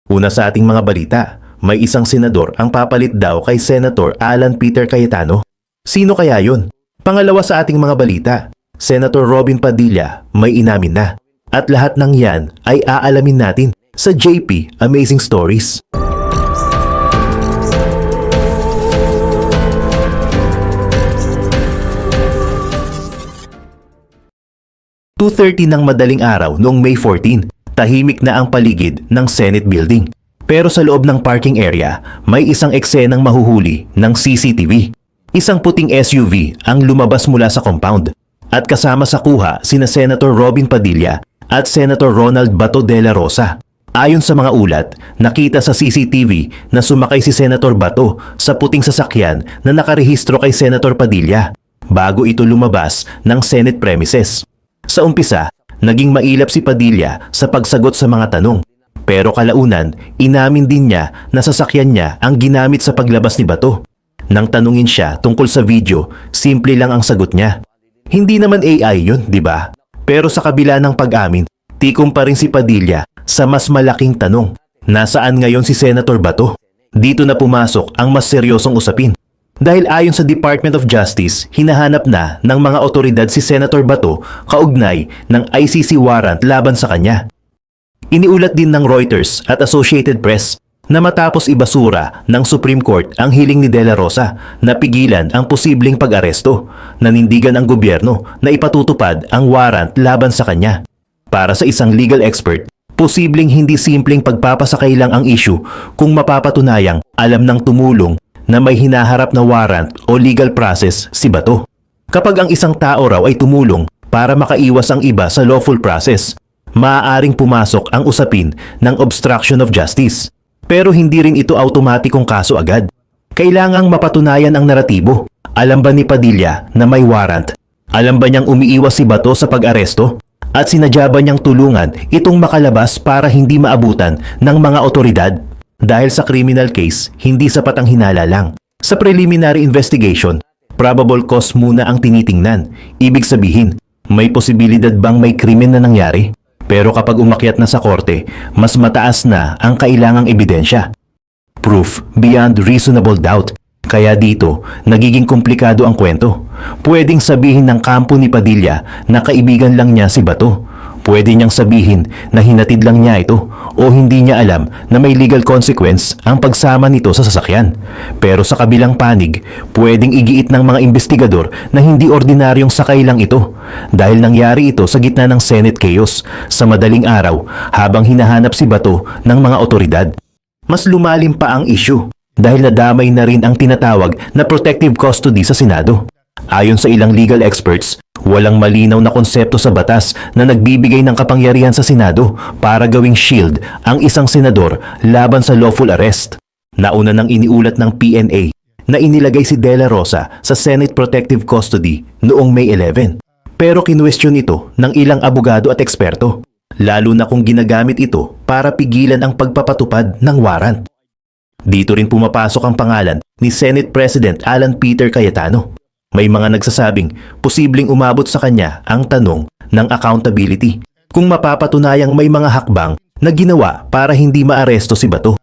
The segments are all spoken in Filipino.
Una sa ating mga balita, may isang senador ang papalit daw kay Senator Alan Peter Cayetano. Sino kaya yun? Pangalawa sa ating mga balita, Senator Robin Padilla may inamin na. At lahat ng yan ay aalamin natin sa JP Amazing Stories. "2:30 ng madaling araw noong May 14, tahimik na ang paligid ng Senate Building. Pero sa loob ng parking area, may isang eksenang mahuhuli ng CCTV. Isang puting SUV ang lumabas mula sa compound at kasama sa kuha sina Senator Robin Padilla at Senator Ronald Bato de la Rosa. Ayon sa mga ulat, nakita sa CCTV na sumakay si Senator Bato sa puting sasakyan na nakarehistro kay Senator Padilla bago ito lumabas ng Senate premises. Sa umpisa, naging mailap si Padilla sa pagsagot sa mga tanong. Pero kalaunan, inamin din niya na sasakyan niya ang ginamit sa paglabas ni Bato. Nang tanungin siya tungkol sa video, simple lang ang sagot niya. Hindi naman AI yun, di ba? Pero sa kabila ng pag-amin, tikom pa rin si Padilla sa mas malaking tanong. Nasaan ngayon si Senator Bato? Dito na pumasok ang mas seryosong usapin. Dahil ayon sa Department of Justice, hinahanap na ng mga otoridad si Senator Bato kaugnay ng ICC warrant laban sa kanya. Iniulat din ng Reuters at Associated Press na matapos ibasura ng Supreme Court ang hiling ni De La Rosa na pigilan ang posibleng pag-aresto, nanindigan ang gobyerno na ipatutupad ang warrant laban sa kanya. Para sa isang legal expert, posibleng hindi simpleng pagpapasakay lang ang issue kung mapapatunayang alam ng tumulong na may hinaharap na warrant o legal process si Bato. Kapag ang isang tao raw ay tumulong para makaiwas ang iba sa lawful process, maaaring pumasok ang usapin ng obstruction of justice. Pero hindi rin ito automatikong kaso agad. Kailangang mapatunayan ang naratibo. Alam ba ni Padilla na may warrant? Alam ba niyang umiiwas si Bato sa pag-aresto? At sinadya ba niyang tulungan itong makalabas para hindi maabutan ng mga otoridad? Dahil sa criminal case, hindi sapat ang hinala lang. Sa preliminary investigation, probable cause muna ang tinitingnan. Ibig sabihin, may posibilidad bang may krimen na nangyari? Pero kapag umakyat na sa korte, mas mataas na ang kailangang ebidensya. Proof beyond reasonable doubt. Kaya dito, nagiging komplikado ang kwento. Pwedeng sabihin ng kampo ni Padilla na kaibigan lang niya si Bato. Pwede niyang sabihin na hinatid lang niya ito o hindi niya alam na may legal consequence ang pagsama nito sa sasakyan. Pero sa kabilang panig, pwedeng igiit ng mga investigador na hindi ordinaryong sakay lang ito dahil nangyari ito sa gitna ng Senate chaos sa madaling araw habang hinahanap si Bato ng mga otoridad. Mas lumalim pa ang issue dahil nadamay na rin ang tinatawag na protective custody sa Senado. Ayon sa ilang legal experts, walang malinaw na konsepto sa batas na nagbibigay ng kapangyarihan sa Senado para gawing shield ang isang senador laban sa lawful arrest. Nauna nang iniulat ng PNA na inilagay si De La Rosa sa Senate Protective Custody noong May 11. Pero kinwestiyon ito ng ilang abogado at eksperto, lalo na kung ginagamit ito para pigilan ang pagpapatupad ng warrant. Dito rin pumapasok ang pangalan ni Senate President Alan Peter Cayetano. May mga nagsasabing posibleng umabot sa kanya ang tanong ng accountability kung mapapatunayang may mga hakbang na ginawa para hindi maaresto si Bato.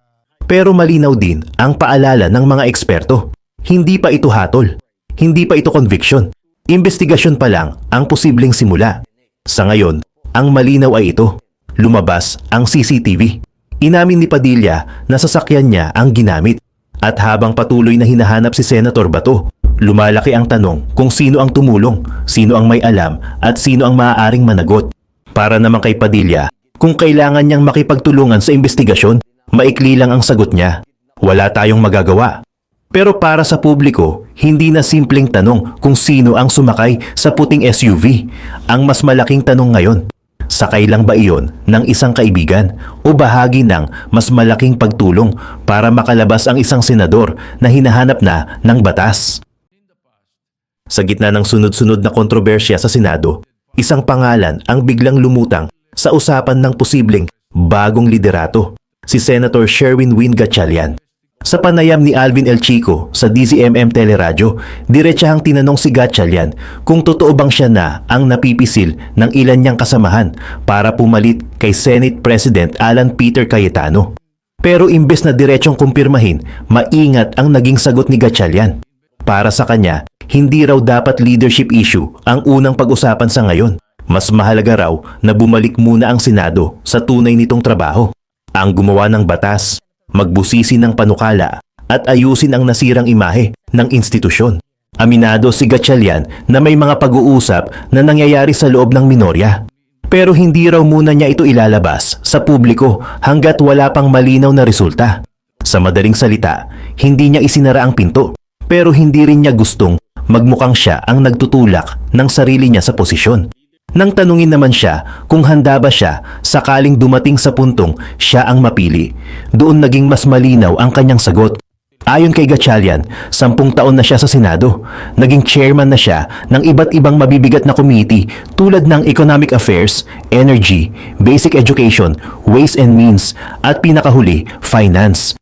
Pero malinaw din ang paalala ng mga eksperto. Hindi pa ito hatol. Hindi pa ito conviction. Investigasyon pa lang ang posibleng simula. Sa ngayon, ang malinaw ay ito. Lumabas ang CCTV. Inamin ni Padilla na sasakyan niya ang ginamit. At habang patuloy na hinahanap si Senator Bato, lumalaki ang tanong kung sino ang tumulong, sino ang may alam at sino ang maaaring managot. Para naman kay Padilla, kung kailangan niyang makipagtulungan sa investigasyon, maikli lang ang sagot niya. Wala tayong magagawa. Pero para sa publiko, hindi na simpleng tanong kung sino ang sumakay sa puting SUV. Ang mas malaking tanong ngayon, sakay lang ba iyon ng isang kaibigan o bahagi ng mas malaking pagtulong para makalabas ang isang senador na hinahanap na ng batas? Sa gitna ng sunod-sunod na kontrobersya sa Senado, isang pangalan ang biglang lumutang sa usapan ng posibleng bagong liderato, si Senator Sherwin Win Gatchalian. Sa panayam ni Alvin El Chico sa DZMM Teleradyo, diretsahang tinanong si Gatchalian kung totoo bang siya na ang napipisil ng ilan niyang kasamahan para pumalit kay Senate President Alan Peter Cayetano. Pero imbes na diretsong kumpirmahin, maingat ang naging sagot ni Gatchalian. Para sa kanya, hindi raw dapat leadership issue ang unang pag-usapan sa ngayon. Mas mahalaga raw na bumalik muna ang Senado sa tunay nitong trabaho. Ang gumawa ng batas, magbusisi ng panukala at ayusin ang nasirang imahe ng institusyon. Aminado si Gatchalian na may mga pag-uusap na nangyayari sa loob ng minorya. Pero hindi raw muna niya ito ilalabas sa publiko hanggat wala pang malinaw na resulta. Sa madaling salita, hindi niya isinara ang pinto, pero hindi rin niya gustong magmukhang siya ang nagtutulak ng sarili niya sa posisyon. Nang tanungin naman siya kung handa ba siya sakaling dumating sa puntong siya ang mapili, doon naging mas malinaw ang kanyang sagot. Ayon kay Gatchalian, 10 taon na siya sa Senado. Naging chairman na siya ng iba't ibang mabibigat na committee tulad ng Economic Affairs, Energy, Basic Education, Ways and Means at pinakahuli, Finance.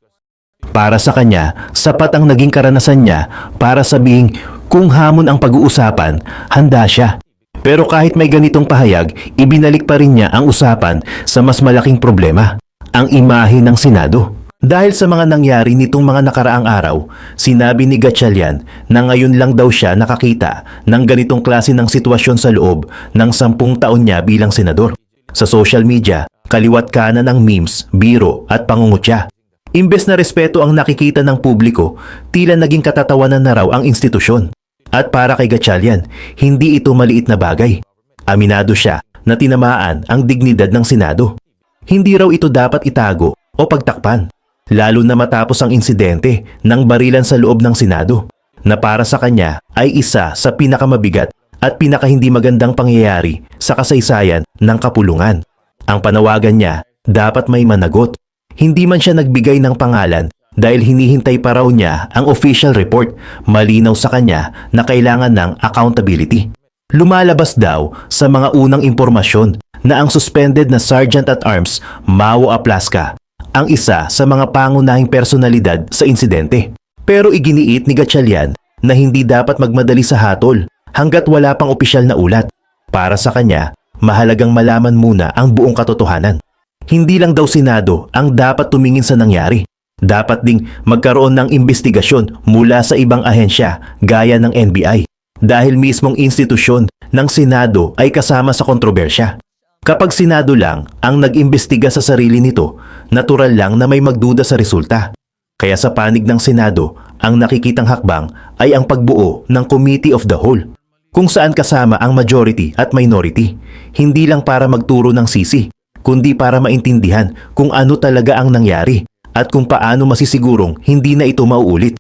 Para sa kanya, sapat ang naging karanasan niya para sabihing kung hamon ang pag-uusapan, handa siya. Pero kahit may ganitong pahayag, ibinalik pa rin niya ang usapan sa mas malaking problema, ang imahe ng Senado. Dahil sa mga nangyari nitong mga nakaraang araw, sinabi ni Gatchalian na ngayon lang daw siya nakakita ng ganitong klase ng sitwasyon sa loob ng 10 taon niya bilang senador. Sa social media, kaliwat kanan ang memes, biro at pangungutya. Imbes na respeto ang nakikita ng publiko, tila naging katatawanan na raw ang institusyon. At para kay Gatchalian, hindi ito maliit na bagay. Aminado siya na tinamaan ang dignidad ng Senado. Hindi raw ito dapat itago o pagtakpan, lalo na matapos ang insidente ng barilan sa loob ng Senado, na para sa kanya ay isa sa pinakamabigat at pinakahindi magandang pangyayari sa kasaysayan ng kapulungan. Ang panawagan niya, dapat may managot. Hindi man siya nagbigay ng pangalan dahil hinihintay pa raw niya ang official report, malinaw sa kanya na kailangan ng accountability. Lumalabas daw sa mga unang impormasyon na ang suspended na Sergeant at Arms Mau Aplaska ang isa sa mga pangunahing personalidad sa insidente. Pero iginiit ni Gatchalian na hindi dapat magmadali sa hatol hanggat wala pang opisyal na ulat. Para sa kanya, mahalagang malaman muna ang buong katotohanan. Hindi lang daw Senado ang dapat tumingin sa nangyari. Dapat ding magkaroon ng investigasyon mula sa ibang ahensya gaya ng NBI dahil mismong institusyon ng Senado ay kasama sa kontrobersya. Kapag Senado lang ang nag-imbestiga sa sarili nito, natural lang na may magduda sa resulta. Kaya sa panig ng Senado, ang nakikitang hakbang ay ang pagbuo ng Committee of the Whole, kung saan kasama ang majority at minority, hindi lang para magturo ng sisi, kundi para maintindihan kung ano talaga ang nangyari at kung paano masisigurong hindi na ito mauulit.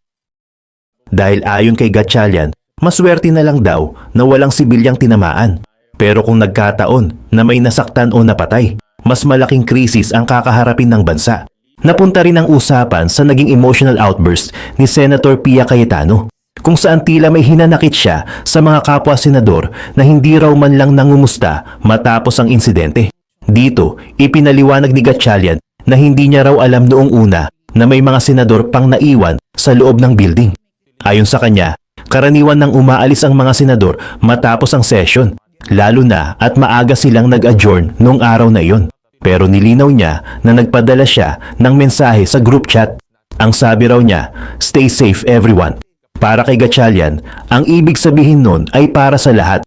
Dahil ayon kay Gatchalian, maswerte na lang daw na walang sibilyang tinamaan. Pero kung nagkataon na may nasaktan o napatay, mas malaking krisis ang kakaharapin ng bansa. Napunta rin ang usapan sa naging emotional outburst ni Senator Pia Cayetano, kung saan tila may hinanakit siya sa mga kapwa-senador na hindi raw man lang nangumusta matapos ang insidente. Dito, ipinaliwanag ni Gatchalian na hindi niya raw alam noong una na may mga senador pang naiwan sa loob ng building. Ayon sa kanya, karaniwan nang umaalis ang mga senador matapos ang session, lalo na at maaga silang nag-adjourn noong araw na iyon. Pero nilinaw niya na nagpadala siya ng mensahe sa group chat. Ang sabi raw niya, "Stay safe everyone." Para kay Gatchalian, ang ibig sabihin nun ay para sa lahat.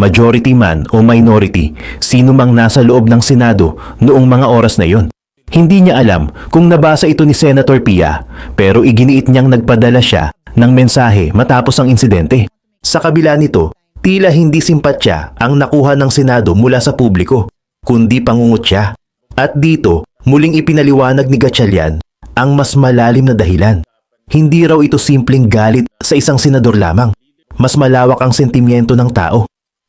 Majority man o minority, sino mang nasa loob ng Senado noong mga oras na iyon. Hindi niya alam kung nabasa ito ni Senator Pia, pero iginiit niyang nagpadala siya ng mensahe matapos ang insidente. Sa kabila nito, tila hindi simpatya ang nakuha ng Senado mula sa publiko, kundi pangungutya. At dito, muling ipinaliwanag ni Gatchalian ang mas malalim na dahilan. Hindi raw ito simpleng galit sa isang senador lamang. Mas malawak ang sentimiento ng tao.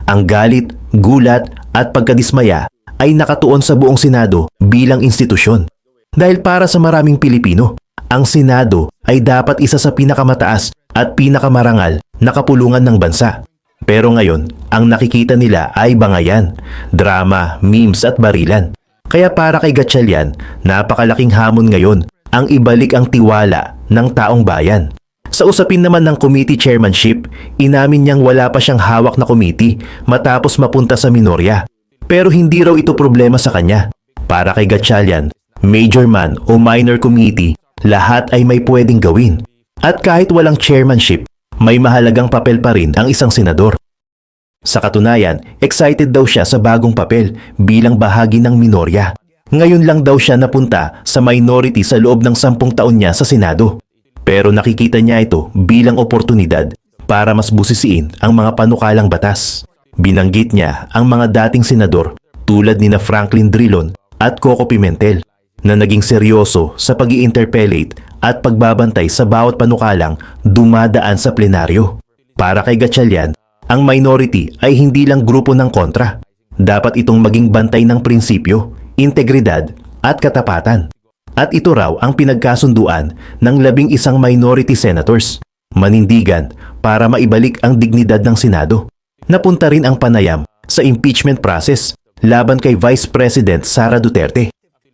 Ang galit, gulat at pagkadismaya ay nakatuon sa buong Senado bilang institusyon. Dahil para sa maraming Pilipino, ang Senado ay dapat isa sa pinakamataas at pinakamarangal na kapulungan ng bansa. Pero ngayon, ang nakikita nila ay bangayan, drama, memes at barilan. Kaya para kay Gatchalian, napakalaking hamon ngayon ang ibalik ang tiwala ng taong bayan. Sa usapin naman ng committee chairmanship, inamin niyang wala pa siyang hawak na committee matapos mapunta sa minorya. Pero hindi raw ito problema sa kanya. Para kay Gatchalian, major man o minor committee, lahat ay may pwedeng gawin. At kahit walang chairmanship, may mahalagang papel pa rin ang isang senador. Sa katunayan, excited daw siya sa bagong papel bilang bahagi ng minorya. Ngayon lang daw siya napunta sa minority sa loob ng 10 taon niya sa Senado. Pero nakikita niya ito bilang oportunidad para mas busisiin ang mga panukalang batas. Binanggit niya ang mga dating senador tulad ni Franklin Drilon at Coco Pimentel na naging seryoso sa pag-i-interpellate at pagbabantay sa bawat panukalang dumadaan sa plenaryo. Para kay Gatchalian, ang minority ay hindi lang grupo ng kontra. Dapat itong maging bantay ng prinsipyo, integridad at katapatan. At ito raw ang pinagkasunduan ng 11 minority senators, manindigan para maibalik ang dignidad ng Senado. Napunta rin ang panayam sa impeachment process laban kay Vice President Sara Duterte.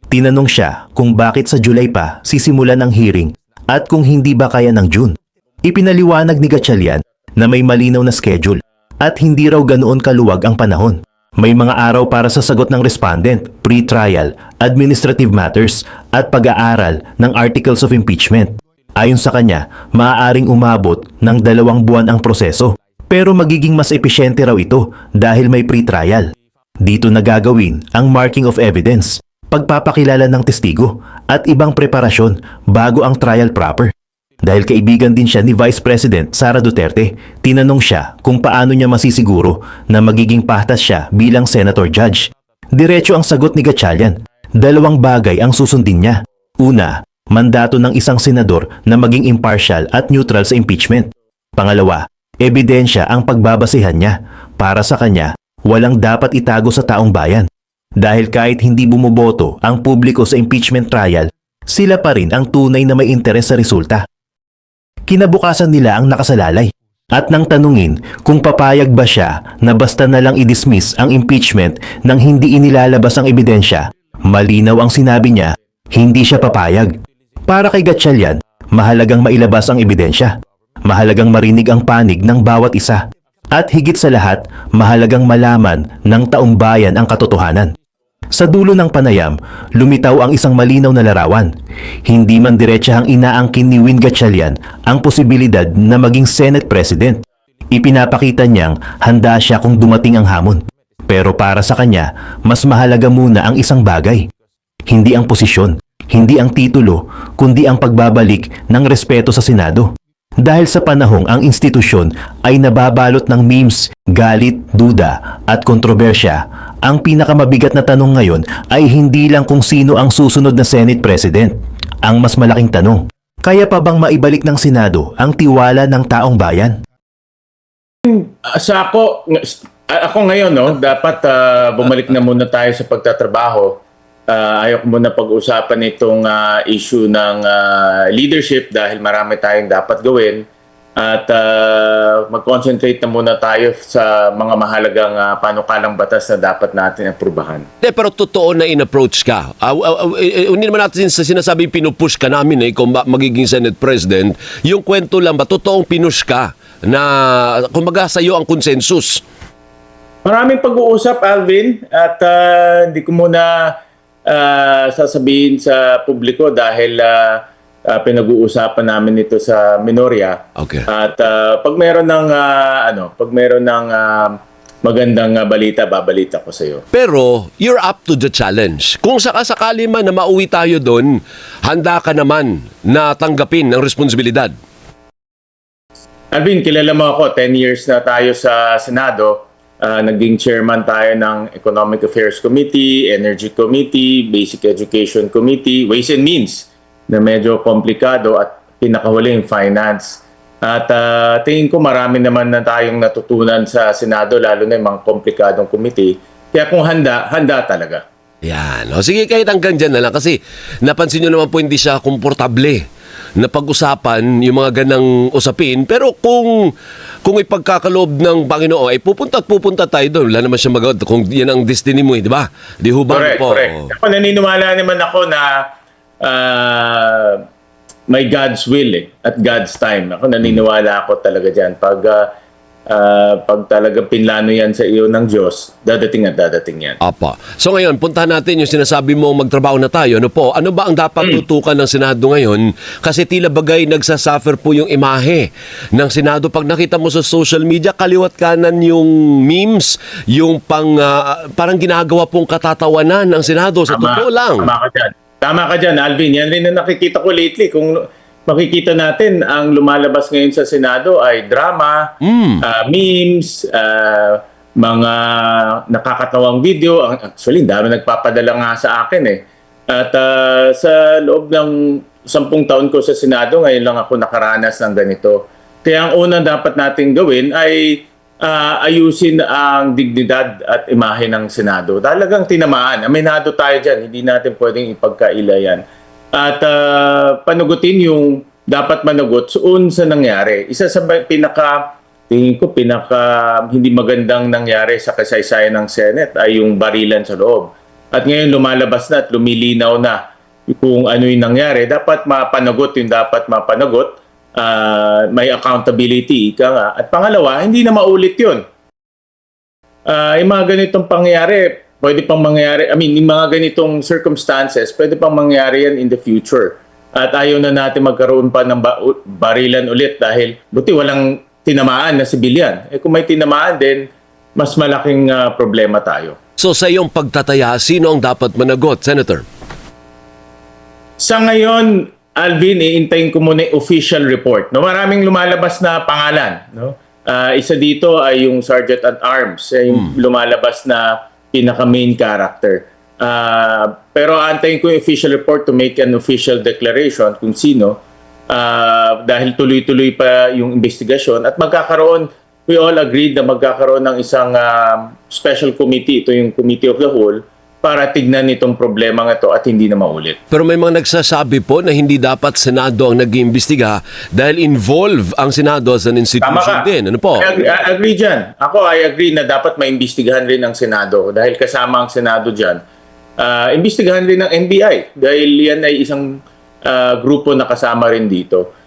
Tinanong siya kung bakit sa July pa sisimulan ang hearing at kung hindi ba kaya ng June. Ipinaliwanag ni Gatchalian na may malinaw na schedule at hindi raw ganoon kaluwag ang panahon. May mga araw para sa sagot ng respondent, pre-trial, administrative matters at pag-aaral ng articles of impeachment. Ayon sa kanya, maaaring umabot ng 2 buwan ang proseso pero magiging mas episyente raw ito dahil may pre-trial. Dito nagagawin ang marking of evidence, pagpapakilala ng testigo at ibang preparasyon bago ang trial proper. Dahil kaibigan din siya ni Vice President Sara Duterte, tinanong siya kung paano niya masisiguro na magiging patas siya bilang senator judge. Diretso ang sagot ni Gatchalian. 2 bagay ang susundin niya. Una, mandato ng isang senador na maging impartial at neutral sa impeachment. Pangalawa, ebidensya ang pagbabasehan niya. Para sa kanya, walang dapat itago sa taong bayan. Dahil kahit hindi bumoboto ang publiko sa impeachment trial, sila pa rin ang tunay na may interes sa resulta. Kinabukasan nila ang nakasalalay at nang tanungin kung papayag ba siya na basta na lang i-dismiss ang impeachment nang hindi inilalabas ang ebidensya, malinaw ang sinabi niya, hindi siya papayag. Para kay Gatchalian, mahalagang mailabas ang ebidensya. Mahalagang marinig ang panig ng bawat isa. At higit sa lahat, mahalagang malaman ng taong bayan ang katotohanan. Sa dulo ng panayam, lumitaw ang isang malinaw na larawan. Hindi man diretsahang inaangkin ni Win Gatchalian ang posibilidad na maging Senate President. Ipinapakita niyang handa siya kung dumating ang hamon. Pero para sa kanya, mas mahalaga muna ang isang bagay. Hindi ang posisyon, hindi ang titulo, kundi ang pagbabalik ng respeto sa Senado. Dahil sa panahong ang institusyon ay nababalot ng memes, galit, duda at kontrobersya, ang pinakamabigat na tanong ngayon ay hindi lang kung sino ang susunod na Senate President. Ang mas malaking tanong, kaya pa bang maibalik ng Senado ang tiwala ng taong bayan? Sa ako ngayon, no, dapat bumalik na muna tayo sa pagtatrabaho. Ayoko muna pag-usapan itong issue ng leadership dahil marami tayong dapat gawin at mag-concentrate na muna tayo sa mga mahalagang panukalang batas na dapat natin aprubahan. Pero totoo na in-approach ka. Hindi naman natin sa sinasabi pinupush ka namin kung magiging Senate President. Yung kwento lang ba, totoong pinush ka na kumbaga sa iyo ang consensus? Maraming pag-uusap, Alvin, at hindi ko muna sasabihin sa publiko dahil pinag-uusapan namin ito sa minorya. Okay. At pag meron ng magandang balita, babalita ko sa iyo. Pero you're up to the challenge. Kung sakasakali man na mauwi tayo doon, handa ka naman na tanggapin ang responsibilidad. Alvin, kilala mo ako, 10 years na tayo sa Senado. Naging chairman tayo ng Economic Affairs Committee, Energy Committee, Basic Education Committee, Ways and Means na medyo komplikado at pinakahuling Finance. At tingin ko marami naman na tayong natutunan sa Senado, lalo na yung mga komplikadong committee. Kaya kung handa talaga. Yan. O sige, kahit hanggang dyan na lang. Kasi napansin nyo naman po hindi siya komportable na pag-usapan yung mga ganang usapin. Pero kung ipagkakaloob ng Panginoon, ay pupunta tayo doon. Wala naman siya magawad kung yan ang destiny mo, di ba? Di hubang po. Correct. Ako naniniwala naman ako na may God's will at God's time. Ako naniniwala ako talaga dyan. Pag Pag talagang pinlano yan sa iyo ng Diyos, dadating at dadating yan. Apa. So ngayon, puntahan natin yung sinasabi mo magtrabaho na tayo. Ano po? Ano ba ang dapat tutukan ng Senado ngayon? Kasi tila bagay nagsasuffer po yung imahe ng Senado. Pag nakita mo sa social media, kaliwat kanan yung memes, yung parang ginagawa pong katatawanan ng Senado. Sa totoo lang. Tama ka dyan, Alvin. Yan rin na nakikita ko lately. Kung makikita natin, ang lumalabas ngayon sa Senado ay drama, memes, mga nakakatawang video. Actually, dami nagpapadala nga sa akin eh. At sa loob ng 10 taon ko sa Senado, ngayon lang ako nakaranas ng ganito. Kaya ang unang dapat natin gawin ay ayusin ang dignidad at imahe ng Senado. Talagang tinamaan. Aminado tayo dyan. Hindi natin pwedeng ipagkaila yan. At panagutin yung dapat managot suon sa nangyari. Isa sa tingin ko, hindi magandang nangyari sa kasaysayan ng Senate ay yung barilan sa loob. At ngayon lumalabas na at lumilinaw na kung ano yung nangyari. Dapat mapanagot yung dapat mapanagot. May accountability, ika nga. At pangalawa, hindi na maulit yun. Yung mga ganitong pangyayari, pwede pang mangyari, yung mga ganitong circumstances, pwede pang mangyari yan in the future. At ayaw na natin magkaroon pa ng barilan ulit dahil buti walang tinamaan na sibilyan. Kung may tinamaan din, mas malaking problema tayo. So sa iyong pagtataya, sino ang dapat managot, Senator? Sa ngayon, Alvin, iintayin ko muna yung official report. No, maraming lumalabas na pangalan. No? Isa dito ay yung Sergeant at Arms, yung lumalabas na pinaka-main character. Pero antayin ko yung official report to make an official declaration kung sino. Dahil tuloy-tuloy pa yung investigasyon at magkakaroon, we all agreed na magkakaroon ng isang special committee, ito yung Committee of the Whole, para tignan itong problema ito at hindi na maulit. Pero may mga nagsasabi po na hindi dapat Senado ang nag-iimbestiga dahil involve ang Senado as an institution din. Ano po? I agree dyan. I agree na dapat maimbestigahan rin ng Senado dahil kasama ang Senado dyan. Imbestigahan rin ng NBI dahil yan ay isang grupo na kasama rin dito.